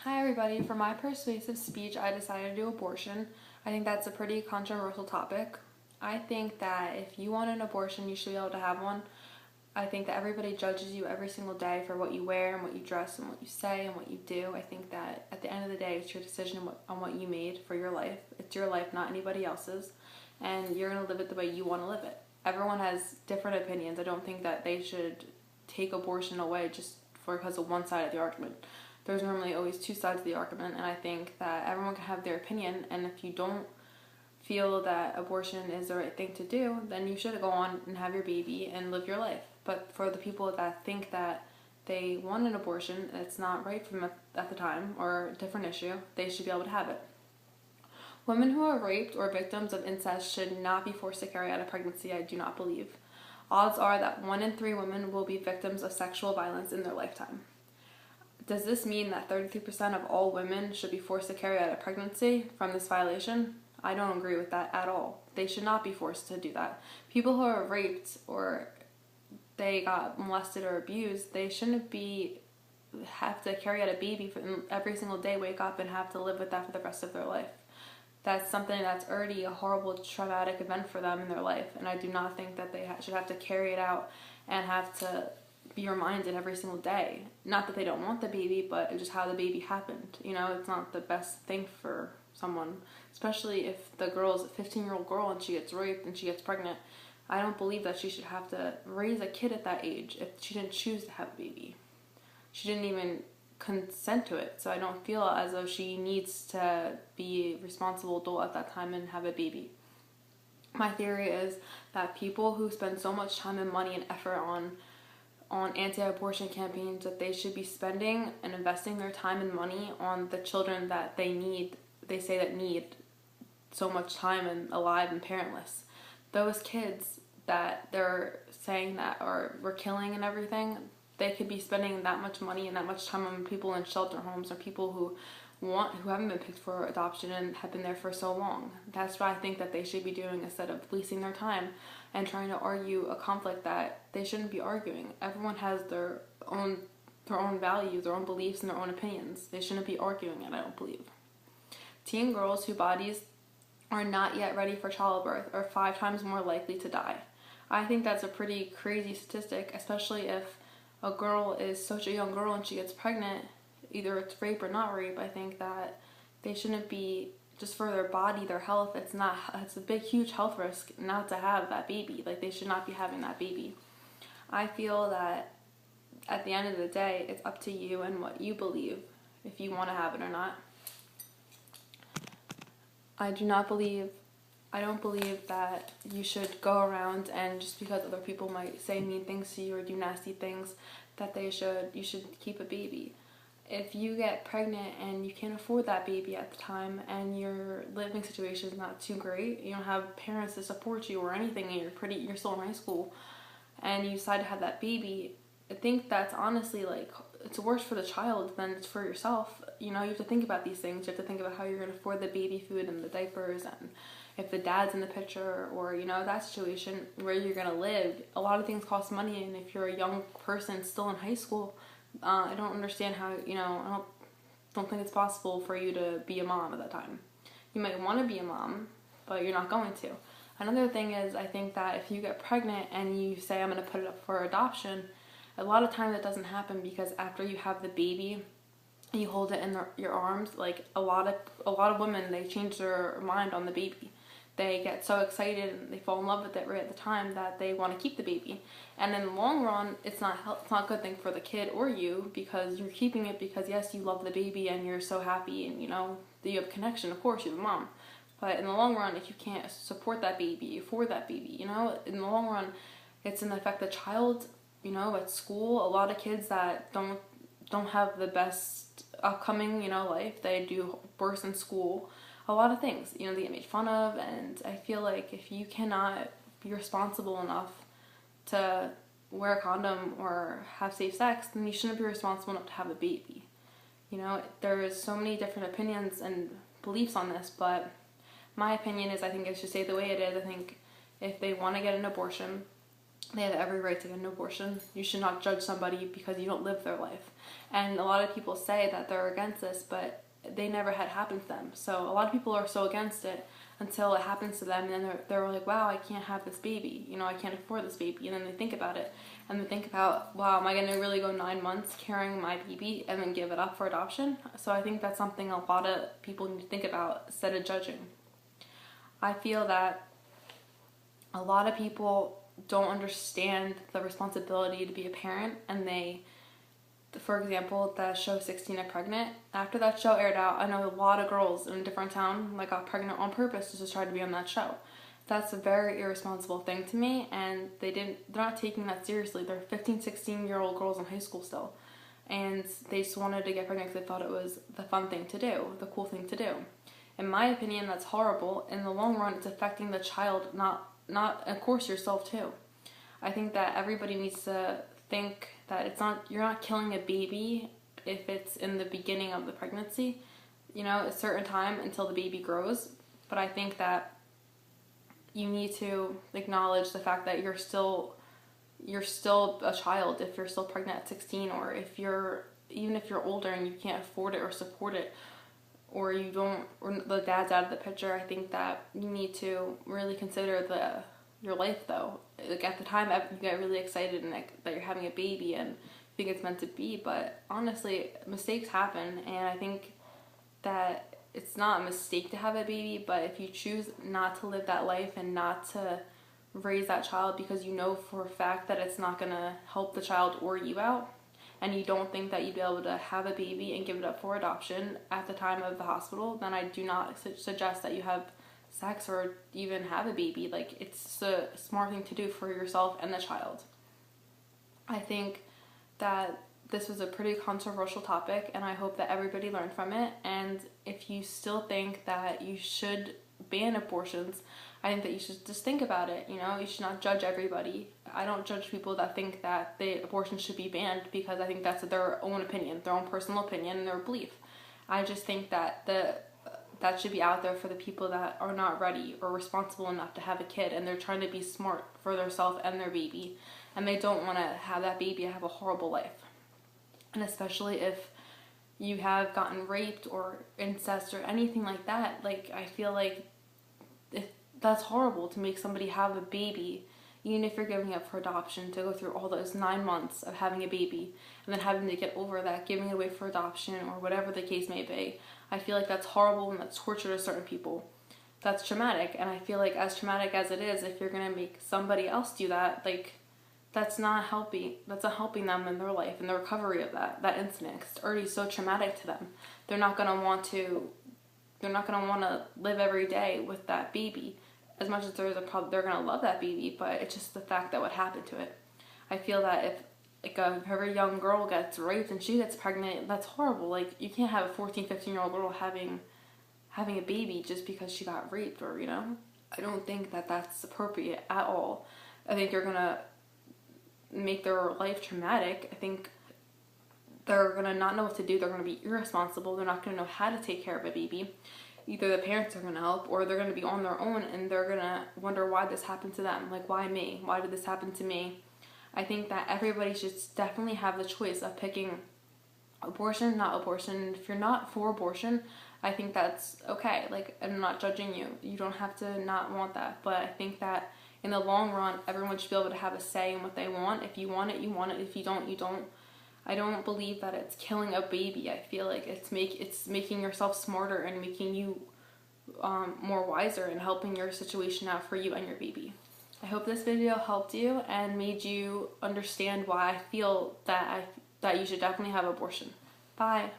Hi everybody, for my persuasive speech, I decided to do abortion. I think that's a pretty controversial topic. I think that if you want an abortion, you should be able to have one. I think that everybody judges you every single day for what you wear and what you dress and what you say and what you do. I think that at the end of the day, it's your decision on what you made for your life. It's your life, not anybody else's, and you're going to live it the way you want to live it. Everyone has different opinions. I don't think that they should take abortion away just because of one side of the argument. There's normally always two sides of the argument, and I think that everyone can have their opinion, and if you don't feel that abortion is the right thing to do, then you should go on and have your baby and live your life. But for the people that think that they want an abortion, it's not right for them at the time, or a different issue, they should be able to have it. Women who are raped or victims of incest should not be forced to carry out a pregnancy, I do not believe. Odds are that 1 in 3 women will be victims of sexual violence in their lifetime. Does this mean that 33% of all women should be forced to carry out a pregnancy from this violation? I don't agree with that at all. They should not be forced to do that. People who are raped or they got molested or abused, they shouldn't have to carry out a baby for every single day, wake up and have to live with that for the rest of their life. That's something that's already a horrible traumatic event for them in their life, and I do not think that they should have to carry it out and have to be reminded every single day. Not that they don't want the baby, but just how the baby happened. It's not the best thing for someone, especially if the girl's a 15-year-old girl and she gets raped and she gets pregnant. I don't believe that she should have to raise a kid at that age if she didn't choose to have a baby. She didn't even consent to it, so I don't feel as though she needs to be a responsible adult at that time and have a baby. My theory is that people who spend so much time and money and effort on anti-abortion campaigns, that they should be spending and investing their time and money on the children that they say that need so much time and alive and parentless. Those kids that they're saying that we're killing and everything, they could be spending that much money and that much time on people in shelter homes or people who haven't been picked for adoption and have been there for so long. That's what I think that they should be doing instead of wasting their time and trying to argue a conflict that they shouldn't be arguing. Everyone has their own values, their own beliefs, and their own opinions. They shouldn't be arguing it, I don't believe. Teen girls whose bodies are not yet ready for childbirth are 5 times more likely to die. I think that's a pretty crazy statistic, especially if a girl is such a young girl and she gets pregnant, either it's rape or not rape. I think that they shouldn't be, just for their body, their health, it's a big, huge health risk not to have that baby. Like, they should not be having that baby. I feel that at the end of the day, it's up to you and what you believe, if you want to have it or not. I don't believe that you should go around and just because other people might say mean things to you or do nasty things, that you should keep a baby. If you get pregnant and you can't afford that baby at the time and your living situation is not too great, you don't have parents to support you or anything, and you're still in high school, and you decide to have that baby, I think that's honestly, like, it's worse for the child than it's for yourself. You have to think about these things. You have to think about how you're going to afford the baby food and the diapers, and if the dad's in the picture, or that situation where you're going to live. A lot of things cost money, and if you're a young person still in high school, I don't understand how, I don't think it's possible for you to be a mom at that time. You might want to be a mom, but you're not going to. Another thing is, I think that if you get pregnant and you say, I'm going to put it up for adoption, a lot of times that doesn't happen, because after you have the baby, you hold it in your arms. Like, a lot of women, they change their mind on the baby. They get so excited and they fall in love with it right at the time that they want to keep the baby. And in the long run, it's not a good thing for the kid or you, because you're keeping it because, yes, you love the baby and you're so happy and that you have a connection. Of course, you're the mom. But in the long run, if you can't support that baby, afford that baby, in the long run, it's going to affect the child, at school. A lot of kids that don't have the best upcoming, life, they do worse in school. A lot of things, they get made fun of, and I feel like if you cannot be responsible enough to wear a condom or have safe sex, then you shouldn't be responsible enough to have a baby. There's so many different opinions and beliefs on this, but my opinion is I think it should stay the way it is. I think if they want to get an abortion, They have every right to get an abortion. You should not judge somebody because you don't live their life. And a lot of people say that they're against this, but they never had happened to them. So a lot of people are so against it until it happens to them, and then they're like, wow, I can't have this baby. You know, I can't afford this baby. And then they think about it, and they think about, wow, am I going to really go 9 months carrying my baby and then give it up for adoption? So I think that's something a lot of people need to think about instead of judging. I feel that a lot of people don't understand the responsibility to be a parent, and they, for example, that show 16 and Pregnant, after that show aired out, I know a lot of girls in a different town like got pregnant on purpose just to try to be on that show. That's a very irresponsible thing to me, and they're not taking that seriously. They're 15, 16-year-old girls in high school still, and they just wanted to get pregnant because they thought it was the fun thing to do, the cool thing to do. In my opinion, that's horrible. In the long run, it's affecting the child, not of course yourself too. I think that everybody needs to think that you're not killing a baby if it's in the beginning of the pregnancy, you know, a certain time until the baby grows. But I think that you need to acknowledge the fact that you're still a child if you're still pregnant at 16, or even if you're older and you can't afford it or support it, or the dad's out of the picture. I think that you need to really consider your life though. Like at the time you get really excited and that you're having a baby and think it's meant to be, but honestly mistakes happen, and I think that it's not a mistake to have a baby, but if you choose not to live that life and not to raise that child because you know for a fact that it's not going to help the child or you out, and you don't think that you'd be able to have a baby and give it up for adoption at the time of the hospital, then I do not suggest that you have sex or even have a baby. Like, it's a smart thing to do for yourself and the child. I think that this was a pretty controversial topic, and I hope that everybody learned from it. And if you still think that you should ban abortions, I think that you should just think about it. You know, you should not judge everybody. I don't judge people that think that the abortion should be banned, because I think that's their own opinion, their own personal opinion, and their belief. I just think that that should be out there for the people that are not ready or responsible enough to have a kid, and they're trying to be smart for themselves and their baby, and they don't want to have that baby have a horrible life. And especially if you have gotten raped or incest or anything like that, like, I feel like that's horrible to make somebody have a baby, even if you're giving up for adoption, to go through all those 9 months of having a baby and then having to get over that, giving it away for adoption or whatever the case may be. I feel like that's horrible and that's torture to certain people. That's traumatic, and I feel like as traumatic as it is, if you're going to make somebody else do that, like, that's not helping them in their life and the recovery of that incident, because it's already so traumatic to them. They're not going to want to live every day with that baby. As much as there's a problem, they're going to love that baby, but it's just the fact that what happened to it. I feel that if like a very young girl gets raped and she gets pregnant, that's horrible. Like, you can't have a 14, 15-year-old girl having a baby just because she got raped, or, you know. I don't think that that's appropriate at all. I think you're going to make their life traumatic. I think they're going to not know what to do. They're going to be irresponsible. They're not going to know how to take care of a baby. Either the parents are going to help, or they're going to be on their own, and they're going to wonder why this happened to them. Like, why me? Why did this happen to me? I think that everybody should definitely have the choice of picking abortion, not abortion. If you're not for abortion, I think that's okay. Like, I'm not judging you. You don't have to not want that. But I think that in the long run, everyone should be able to have a say in what they want. If you want it, you want it. If you don't, you don't. I don't believe that it's killing a baby. I feel like it's making yourself smarter and making you more wiser and helping your situation out for you and your baby. I hope this video helped you and made you understand why I feel that you should definitely have abortion. Bye.